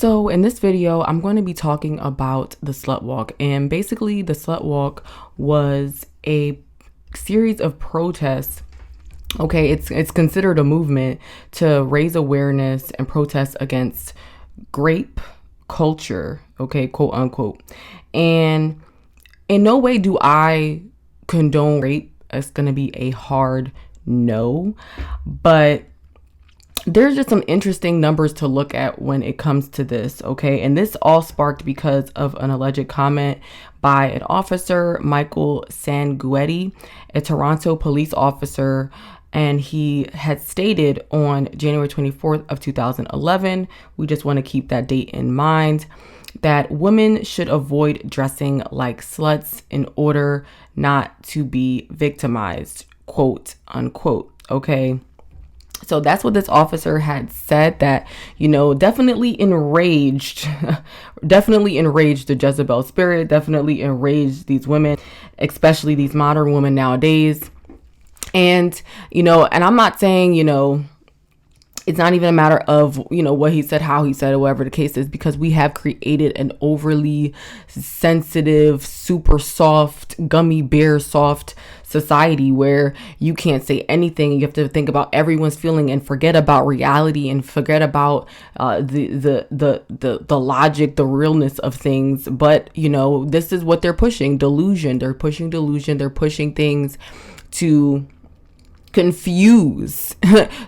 So in this video, I'm going to be talking about the slut walk. And basically the slut walk was a series of protests. Okay, it's considered a movement to raise awareness and protest against grape culture, okay, quote unquote. And in no way do I condone rape. It's going to be a hard no, but there's just some interesting numbers to look at when it comes to this, okay? And this all sparked because of an alleged comment by an officer, Michael Sanguetti, a Toronto police officer, and he had stated on January 24th of 2011, we just want to keep that date in mind, that women should avoid dressing like sluts in order not to be victimized, quote unquote, okay? So that's what this officer had said, that, you know, definitely enraged the Jezebel spirit, definitely enraged these women, especially these modern women nowadays. And, you know, and I'm not saying, you know, it's not even a matter of, you know, what he said, how he said it, whatever the case is, because we have created an overly sensitive, super soft, gummy bear soft society where you can't say anything. You have to think about everyone's feeling and forget about reality and forget about the logic, the realness of things. But, you know, this is what they're pushing: delusion. They're pushing delusion. They're pushing things to confuse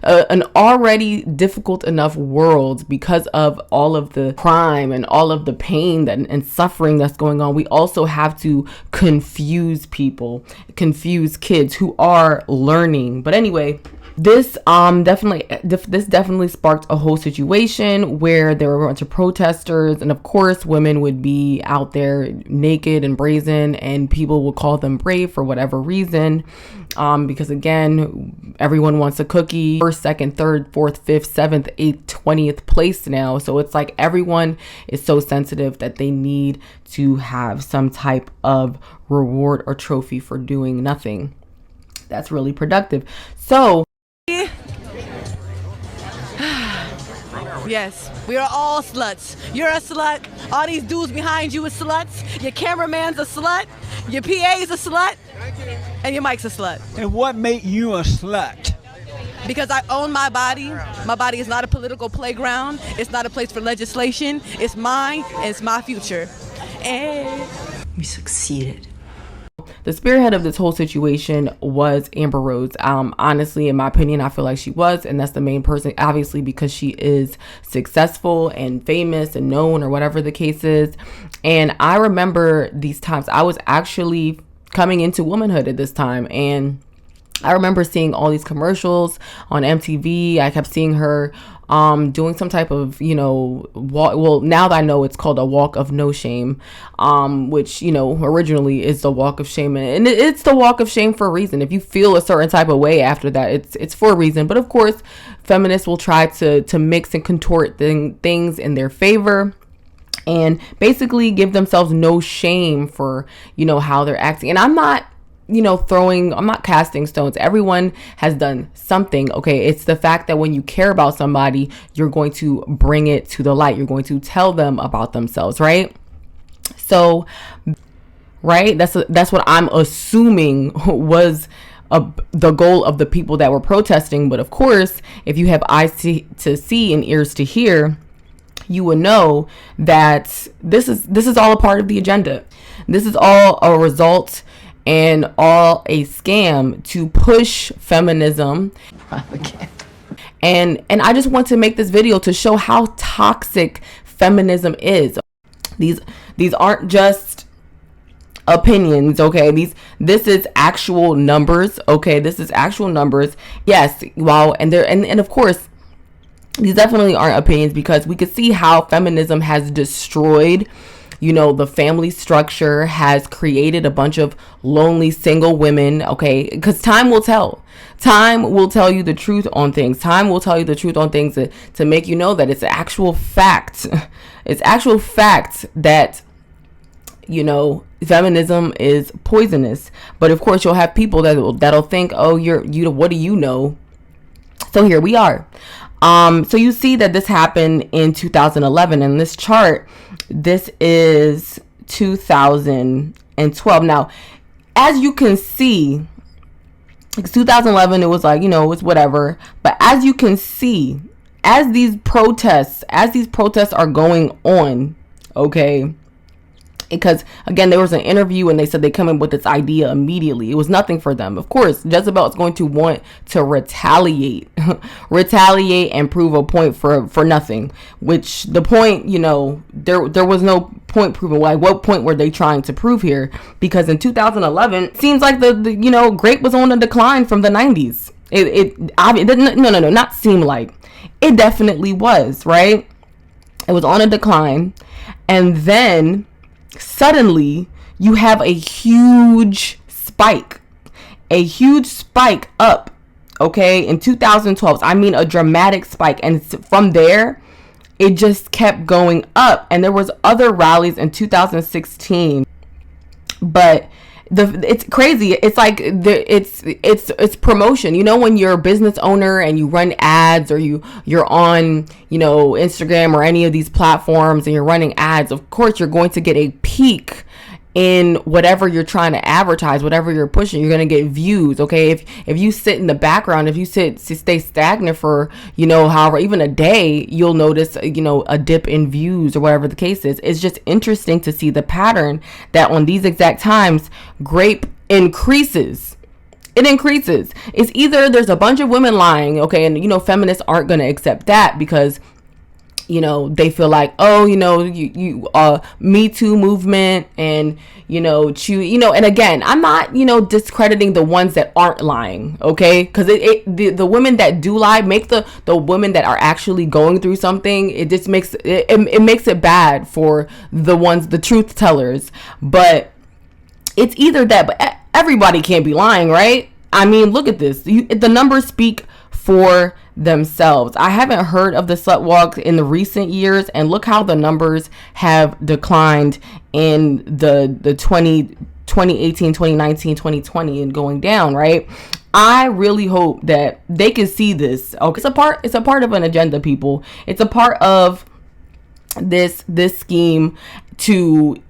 an already difficult enough world because of all of the crime and all of the pain and suffering that's going on. We also have to confuse people, confuse kids who are learning. But anyway, this definitely sparked a whole situation where there were a bunch of protesters, and of course women would be out there naked and brazen, and people would call them brave for whatever reason, because again, everyone wants a cookie, first, second, third, fourth, fifth, seventh, eighth, 20th place now. So it's like everyone is so sensitive that they need to have some type of reward or trophy for doing nothing that's really productive. So yes, we are all sluts. You're a slut. All these dudes behind you are sluts. Your cameraman's a slut. Your PA's a slut. And your mic's a slut. And what made you a slut? Because I own my body. My body is not a political playground. It's not a place for legislation. It's mine, and it's my future. And we succeeded. The spearhead of this whole situation was Amber Rose. Honestly, in my opinion, I feel like she was, and that's the main person, obviously, because she is successful and famous and known, or whatever the case is. And I remember these times. I was actually coming into womanhood at this time, and I remember seeing all these commercials on MTV. I kept seeing her doing some type of, you know, walk. Well, now that I know, it's called a walk of no shame, which, you know, originally is the walk of shame, and it's the walk of shame for a reason. If you feel a certain type of way after that, it's for a reason. But of course, feminists will try to mix and contort things in their favor, and basically give themselves no shame for, you know, how they're acting. And I'm not, you know, I'm not casting stones. Everyone has done something, okay? It's the fact that when you care about somebody, you're going to bring it to the light. You're going to tell them about themselves, right? So, right? That's what I'm assuming was the goal of the people that were protesting. But of course, if you have eyes to see and ears to hear, you would know that this is all a part of the agenda. This is all a result and all a scam to push feminism. And I just want to make this video to show how toxic feminism is. These aren't just opinions, okay? This is actual numbers, okay? This is actual numbers. Yes, wow, and of course, these definitely aren't opinions, because we could see how feminism has destroyed, you know, the family structure, has created a bunch of lonely single women, okay? Because time will tell. Time will tell you the truth on things. Time will tell you the truth on things to make you know that it's actual fact. It's actual fact that, you know, feminism is poisonous. But of course, you'll have people that'll think, oh, you what do you know? So here we are. So you see that this happened in 2011. And this chart, this is 2012. Now, as you can see, 2011, it was like, you know, it's whatever. But as you can see, as these protests are going on, okay, because again, there was an interview and they said they come in with this idea immediately. It was nothing for them. Of course, Jezebel is going to want to retaliate and prove a point for nothing, which the point, you know, there was no point proven. Like, what point were they trying to prove here? Because in 2011, it seems like the you know, grape was on a decline from the 90s. No, not seem like. It definitely was, right? It was on a decline. And then suddenly you have a huge spike up, okay, in 2012. I mean, a dramatic spike. And from there, it just kept going up. And there was other rallies in 2016, but it's crazy. It's like it's promotion. You know, when you're a business owner and you run ads, or you're on, you know, Instagram or any of these platforms and you're running ads, of course you're going to get a peak in whatever you're trying to advertise, whatever you're pushing. You're going to get views, okay? If you sit in the background, if you stay stagnant for, you know, however, even a day, you'll notice, you know, a dip in views or whatever the case is. It's just interesting to see the pattern that on these exact times, grape increases. It increases. It's either there's a bunch of women lying, okay, and, you know, feminists aren't going to accept that because, you know, they feel like, oh, you know, you Me Too movement, and, you know, and again, I'm not, you know, discrediting the ones that aren't lying, okay? Because the women that do lie make the women that are actually going through something, it just makes it makes it bad for the truth tellers. But it's either that, but everybody can't be lying, right? I mean, look at this. The numbers speak for themselves. I haven't heard of the slut walk in the recent years, and look how the numbers have declined in the 2018, 2019, 2020 and going down, right? I really hope that they can see this. Okay, it's a part of an agenda, people. It's a part of this scheme to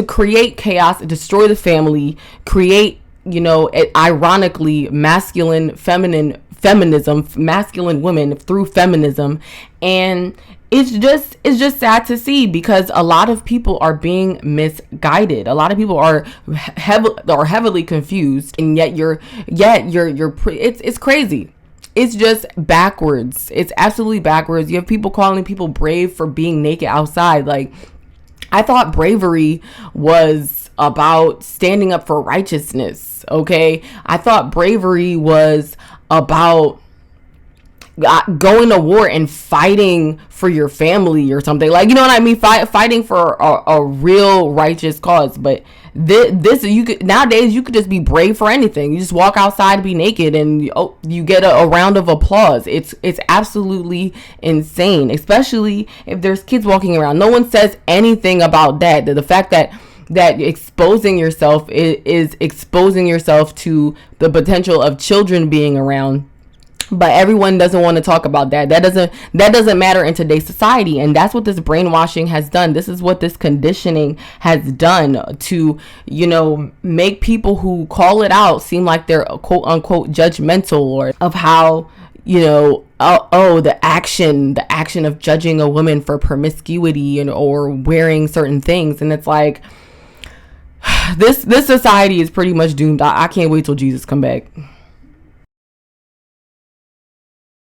create chaos, destroy the family, create, you know, ironically feminism, masculine women through feminism. And it's just sad to see, because a lot of people are being misguided. A lot of people are heavily confused, and yet it's crazy. It's just backwards. It's absolutely backwards. You have people calling people brave for being naked outside. Like, I thought bravery was about standing up for righteousness, okay? I thought bravery was about going to war and fighting for your family or something, like, you know what I mean, fighting for a real righteous cause. But this nowadays you could just be brave for anything. You just walk outside and be naked, and you get a round of applause. It's absolutely insane, especially if there's kids walking around. No one says anything about that. The fact that exposing yourself is exposing yourself to the potential of children being around. But everyone doesn't want to talk about that. That doesn't matter in today's society. And that's what this brainwashing has done. This is what this conditioning has done to, you know, make people who call it out seem like they're quote unquote judgmental, or of how, you know, the action of judging a woman for promiscuity or wearing certain things. And it's like, this society is pretty much doomed. I can't wait till Jesus come back.